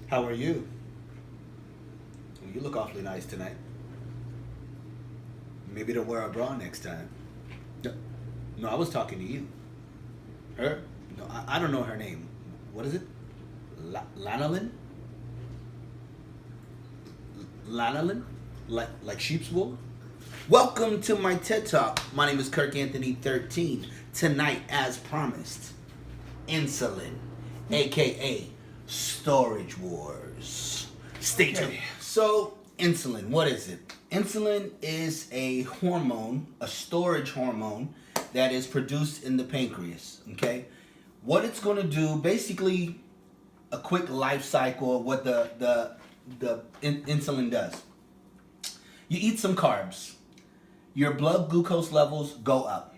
How are you? Well, you look awfully nice tonight. Maybe don't wear a bra next time. No, no, I was talking to you. Her? No, I don't know her name. What is it? Lanolin? Lanolin? Like sheep's wool? Welcome to my TED Talk. My name is Kirk Anthony 13. Tonight, as promised, Insulin, aka Storage Wars. Stay tuned. So, insulin, what is it? Insulin is a hormone, a storage hormone that is produced in the pancreas. Okay, what it's going to do, basically, a quick life cycle of what the insulin does. You eat some carbs, your blood glucose levels go up.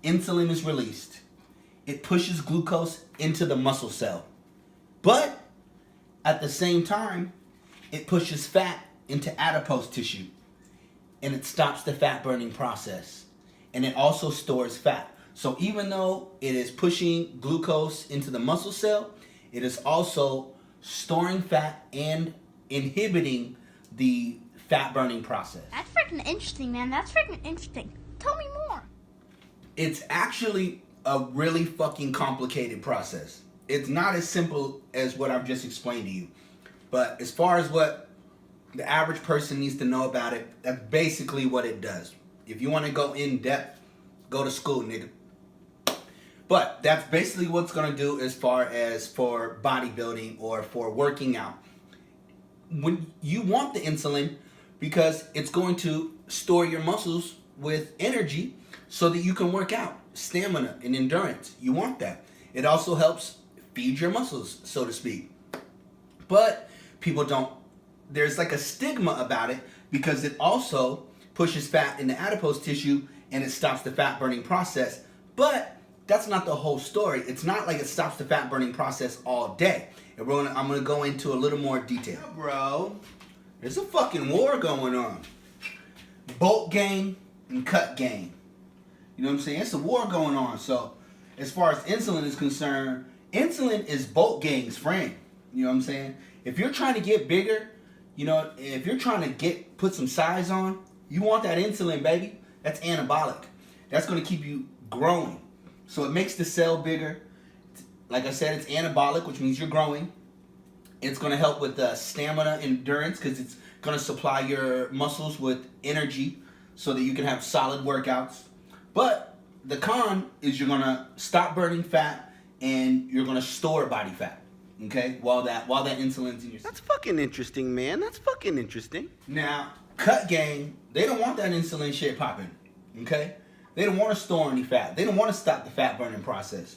Insulin is released. It pushes glucose into the muscle cell. But at the same time, it pushes fat into adipose tissue. And it stops the fat burning process. And it also stores fat. So even though it is pushing glucose into the muscle cell, it is also storing fat and inhibiting the fat burning process. That's freaking interesting, man. That's freaking interesting. Tell me more. It's actually a really fucking complicated process. It's not as simple as what I've just explained to you. But as far as what the average person needs to know about it, that's basically what it does. If you want to go in depth, go to school, nigga. But that's basically what it's going to do as far as for bodybuilding or for working out. When you want the insulin, because it's going to store your muscles with energy so that you can work out, stamina and endurance. You want that. It also helps feed your muscles, so to speak. But people don't, there's like a stigma about it because it also pushes fat into adipose tissue and it stops the fat burning process. But that's not the whole story. It's not like it stops the fat burning process all day. And I'm going to go into a little more detail. Yeah, bro, there's a fucking war going on. Bulk gain and cut gain. You know what I'm saying? It's a war going on. So as far as insulin is concerned, insulin is bulk gain's friend. You know what I'm saying? If you're trying to get bigger, you know, if you're trying to put some size on, you want that insulin, baby. That's anabolic. That's going to keep you growing. So it makes the cell bigger. Like I said, it's anabolic, which means you're growing. It's going to help with stamina, endurance, because it's going to supply your muscles with energy so that you can have solid workouts. But the con is you're going to stop burning fat and you're going to store body fat. Okay? While that insulin's in your system. That's fucking interesting, man. That's fucking interesting. Now, cut gain, they don't want that insulin shit popping. Okay? They don't want to store any fat. They don't want to stop the fat burning process.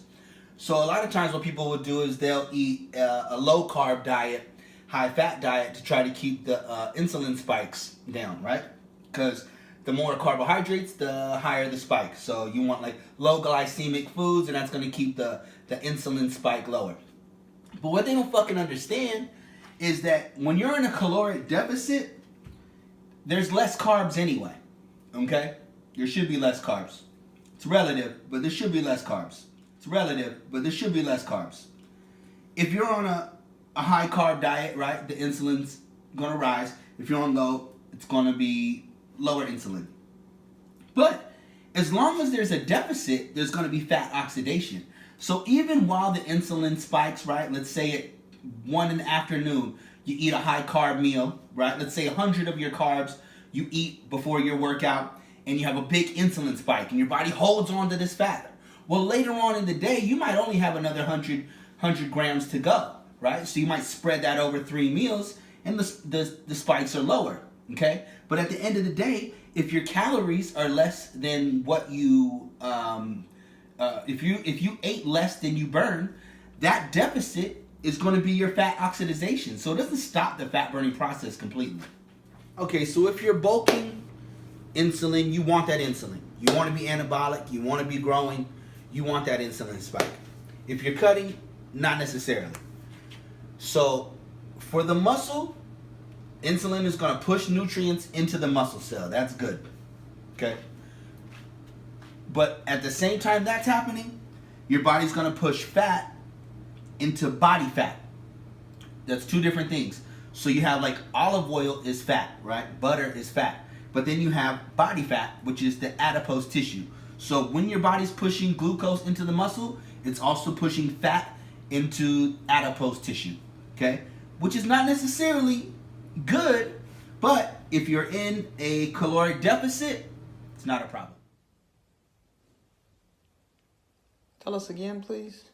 So a lot of times what people will do is they'll eat a low carb diet, high fat diet to try to keep the insulin spikes down, right? Because the more carbohydrates, the higher the spike. So you want like low glycemic foods, and that's going to keep the insulin spike lower. But what they don't fucking understand is that when you're in a caloric deficit, there's less carbs anyway, okay? There should be less carbs. It's relative, but there should be less carbs. It's relative, but there should be less carbs. If you're on a high carb diet, right, the insulin's gonna rise. If you're on low, it's gonna be lower insulin. But as long as there's a deficit, there's gonna be fat oxidation. So even while the insulin spikes, right, let's say at 1 in the afternoon, you eat a high carb meal, right? Let's say 100 of your carbs you eat before your workout, and you have a big insulin spike, and your body holds on to this fat. Well, later on in the day, you might only have another 100 grams to go, right? So you might spread that over 3 meals, and the spikes are lower, okay? But at the end of the day, if your calories are less than what you, if you ate less than you burn, that deficit is going to be your fat oxidation. So it doesn't stop the fat burning process completely. Okay, so if you're bulking, insulin, you want that insulin. You want to be anabolic, you want to be growing, you want that insulin spike. If you're cutting, not necessarily. So for the muscle, insulin is going to push nutrients into the muscle cell. That's good. Okay? But at the same time that's happening, your body's going to push fat into body fat. That's two different things. So you have like olive oil is fat, right? Butter is fat. But then you have body fat, which is the adipose tissue. So when your body's pushing glucose into the muscle, it's also pushing fat into adipose tissue, okay? Which is not necessarily good, but if you're in a caloric deficit, it's not a problem. Tell us again, please.